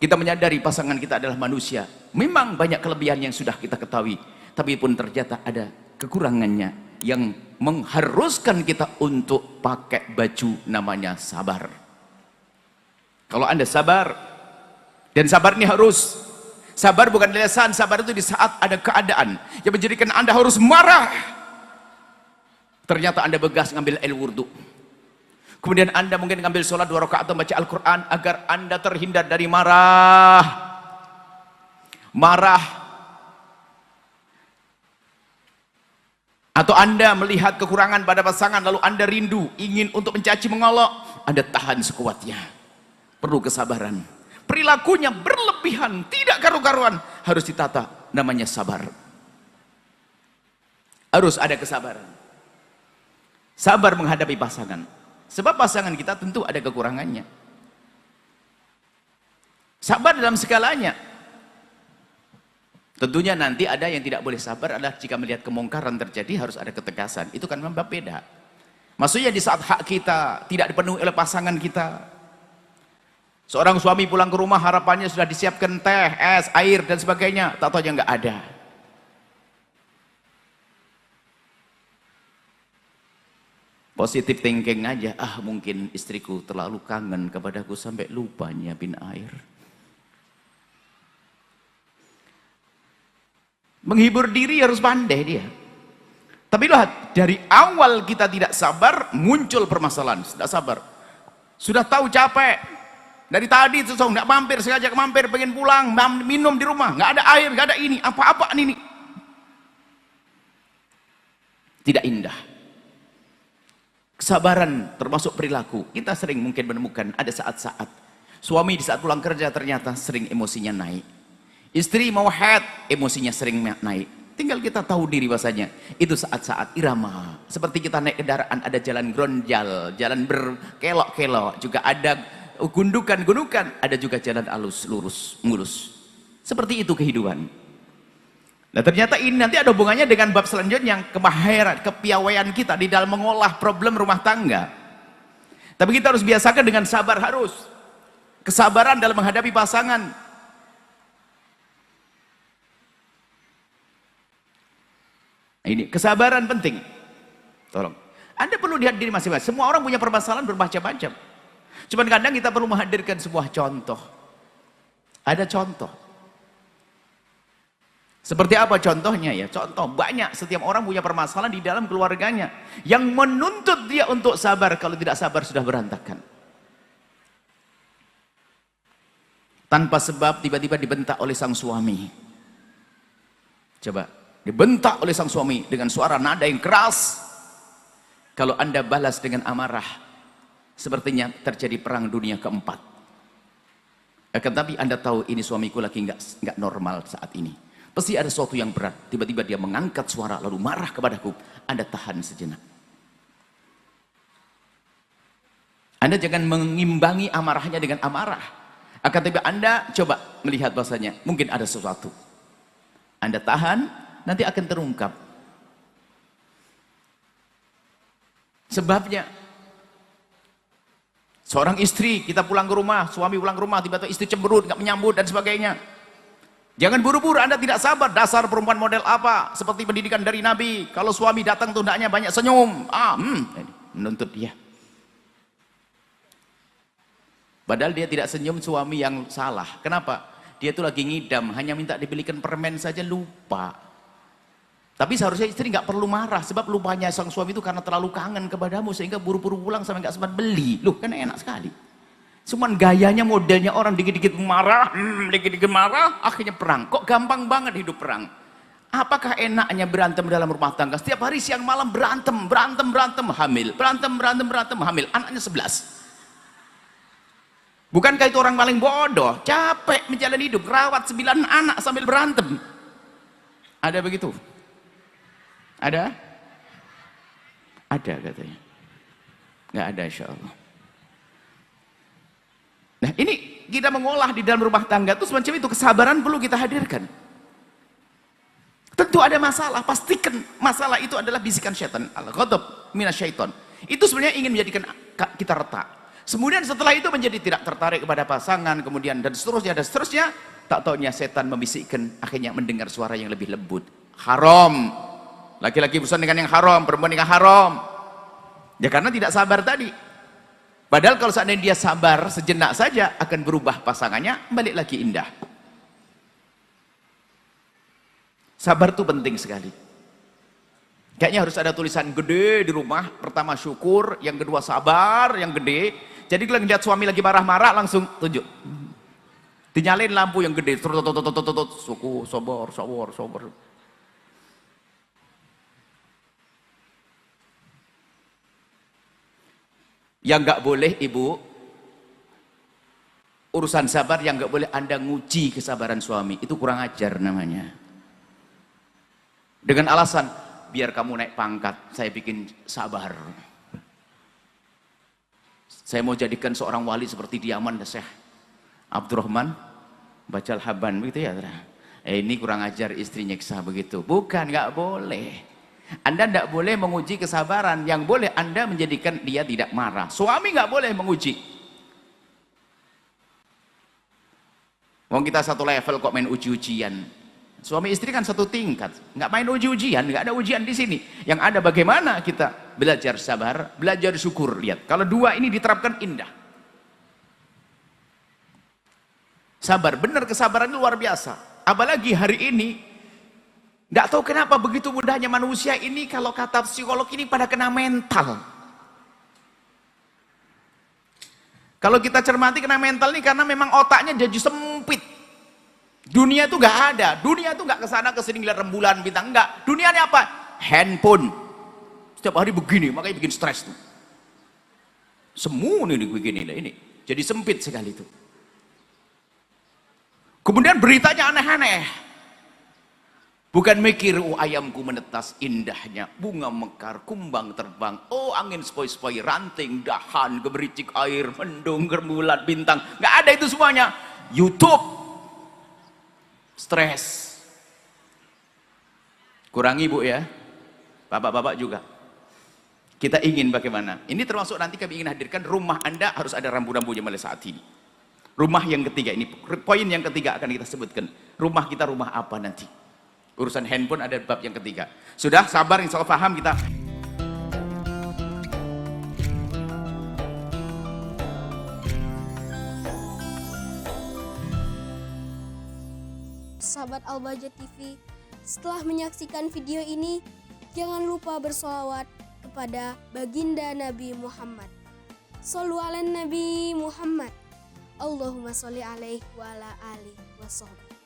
Kita menyadari pasangan kita adalah manusia. Memang banyak kelebihan yang sudah kita ketahui, tapi pun ternyata ada kekurangannya yang mengharuskan kita untuk pakai baju namanya sabar. Kalau Anda sabar, dan sabar ini harus, sabar bukan lisan, sabar itu di saat ada keadaan yang menjadikan Anda harus marah. Ternyata Anda begas ngambil air wudhu, kemudian Anda mungkin ngambil sholat 2 rakaat atau baca Al-Quran agar Anda terhindar dari marah. Atau Anda melihat kekurangan pada pasangan lalu Anda rindu, ingin untuk mencaci mengolok, Anda tahan sekuatnya. Perlu kesabaran. Perilakunya berlebihan, tidak karu-karuan, harus ditata, namanya sabar. Harus ada kesabaran. Sabar menghadapi pasangan. Sebab pasangan kita tentu ada kekurangannya. Sabar dalam segalanya. Tentunya nanti ada yang tidak boleh sabar adalah jika melihat kemungkaran terjadi harus ada ketegasan. Itu kan memang beda. Maksudnya di saat hak kita tidak dipenuhi oleh pasangan kita. Seorang suami pulang ke rumah harapannya sudah disiapkan teh, es, air dan sebagainya. Tak tahu yang nggak ada. Positive thinking aja. Ah, mungkin istriku terlalu kangen kepadaku sampai lupa nyiapin air. Menghibur diri harus pandai dia. Tapi lihat, dari awal kita tidak sabar, muncul permasalahan. Tidak sabar. Sudah tahu capek. Dari tadi susah, nggak mampir, sengaja mampir, pengen pulang, minum di rumah, nggak ada air, nggak ada ini, apa-apa ini. Tidak indah. Kesabaran termasuk perilaku. Kita sering mungkin menemukan ada saat-saat suami di saat pulang kerja ternyata sering emosinya naik. Istri mau head, emosinya sering naik. Tinggal kita tahu diri bahasanya. Itu saat-saat irama. Seperti kita naik kendaraan, ada jalan gronjal, jalan berkelok-kelok, juga ada gundukan-gundukan, ada juga jalan halus, lurus, mulus. Seperti itu kehidupan. Nah ternyata ini nanti ada hubungannya dengan bab selanjutnya, yang kemahiran, kepiawaian kita di dalam mengolah problem rumah tangga. Tapi kita harus biasakan dengan sabar, harus. Kesabaran dalam menghadapi pasangan. Ini kesabaran penting. Tolong. Anda perlu lihat diri masing-masing. Semua orang punya permasalahan bermacam-macam. Cuman kadang kita perlu menghadirkan sebuah contoh. Ada contoh. Seperti apa contohnya ya? Contoh banyak. Setiap orang punya permasalahan di dalam keluarganya yang menuntut dia untuk sabar. Kalau tidak sabar sudah berantakan. Tanpa sebab tiba-tiba dibentak oleh sang suami. Coba. Dibentak oleh sang suami dengan suara nada yang keras. Kalau Anda balas dengan amarah, sepertinya terjadi perang dunia keempat. Akan tapi Anda tahu ini suamiku lagi nggak normal saat ini. Pasti ada sesuatu yang berat. Tiba-tiba dia mengangkat suara lalu marah kepadaku. Anda tahan sejenak. Anda jangan mengimbangi amarahnya dengan amarah. Akan tapi Anda coba melihat bahasanya mungkin ada sesuatu. Anda tahan. Nanti akan terungkap sebabnya. Seorang istri, kita pulang ke rumah, suami pulang ke rumah, tiba-tiba istri cemberut, nggak menyambut dan sebagainya. Jangan buru-buru, Anda tidak sabar. Dasar perempuan model apa? Seperti pendidikan dari Nabi, kalau suami datang tuh hendaknya banyak senyum. Menuntut dia. Padahal dia tidak senyum, suami yang salah. Kenapa? Dia tuh lagi ngidam, hanya minta dibelikan permen saja lupa. Tapi seharusnya istri nggak perlu marah, sebab lupanya sang suami itu karena terlalu kangen kepadamu sehingga buru-buru pulang sampai nggak sempat beli. Loh, kan enak sekali. Cuman gayanya modelnya orang dikit-dikit marah, akhirnya perang. Kok gampang banget hidup perang? Apakah enaknya berantem dalam rumah tangga? Setiap hari siang malam berantem, hamil. Berantem, hamil. Anaknya 11. Bukankah itu orang paling bodoh? Capek menjalani hidup, rawat 9 anak sambil berantem. Ada begitu? Ada? Ada katanya. Nggak ada insya Allah. Nah ini kita mengolah di dalam rumah tangga itu semacam itu. Kesabaran perlu kita hadirkan. Tentu ada masalah. Pastikan masalah itu adalah bisikan syaitan. Al-ghadab minasyaiton. Itu sebenarnya ingin menjadikan kita retak. Kemudian setelah itu menjadi tidak tertarik kepada pasangan, kemudian dan seterusnya, tak taunya setan membisikkan, akhirnya mendengar suara yang lebih lembut. Haram. Laki-laki berusaha dengan yang haram, perempuan dengan haram. Ya karena tidak sabar tadi. Padahal kalau seandainya dia sabar sejenak saja, akan berubah pasangannya, balik lagi indah. Sabar itu penting sekali. Kayaknya harus ada tulisan gede di rumah. Pertama syukur, yang kedua sabar, yang gede. Jadi kalau lihat suami lagi marah-marah langsung tunjuk. Dinyalain lampu yang gede. Syukur, sabar. Yang nggak boleh ibu, urusan sabar yang nggak boleh Anda nguji kesabaran suami. Itu kurang ajar namanya. Dengan alasan, biar kamu naik pangkat, saya bikin sabar. Saya mau jadikan seorang wali seperti Diaman dan Syekh Abdurrahman Bajal Haban, begitu ya. Ini kurang ajar istri nyiksa begitu. Bukan, nggak boleh. Anda tidak boleh menguji kesabaran. Yang boleh Anda menjadikan dia tidak marah. Suami nggak boleh menguji. Wong kita satu level kok main uji-ujian. Suami istri kan satu tingkat, nggak main uji-ujian, nggak ada ujian di sini. Yang ada bagaimana kita belajar sabar, belajar syukur. Lihat, kalau dua ini diterapkan indah. Sabar, benar kesabaran luar biasa. Apalagi hari ini, nggak tahu kenapa begitu mudahnya manusia ini kalau kata psikolog ini pada kena mental. Kalau kita cermati kena mental ini karena memang otaknya jadi sempit. Dunia itu nggak ada, dunia itu nggak kesana kesini ngeliat rembulan bintang, nggak. Dunia ini apa? Handphone. Setiap hari begini, makanya bikin stres tuh. Semua ini begini ini, jadi sempit sekali itu. Kemudian beritanya aneh-aneh. Bukan mikir, oh ayamku menetas indahnya, bunga mekar, kumbang terbang, oh angin sepoi-sepoi, ranting, dahan, gemericik air, mendung, rembulan bintang. Nggak ada itu semuanya. YouTube. Stres. Kurangi bu ya, bapak-bapak juga. Kita ingin bagaimana? Ini termasuk nanti kami ingin hadirkan rumah Anda harus ada rambu-rambunya mulai saat ini. Rumah yang ketiga, ini poin yang ketiga akan kita sebutkan. Rumah kita rumah apa nanti? Urusan handphone ada bab yang ketiga. Sudah sabar, insya Allah paham kita. Sahabat Al-Bahjah TV, setelah menyaksikan video ini, jangan lupa bersolawat kepada baginda Nabi Muhammad. Shollu ala Nabi Muhammad. Allahumma sholli alaihi wa ala alihi wa sahbihi.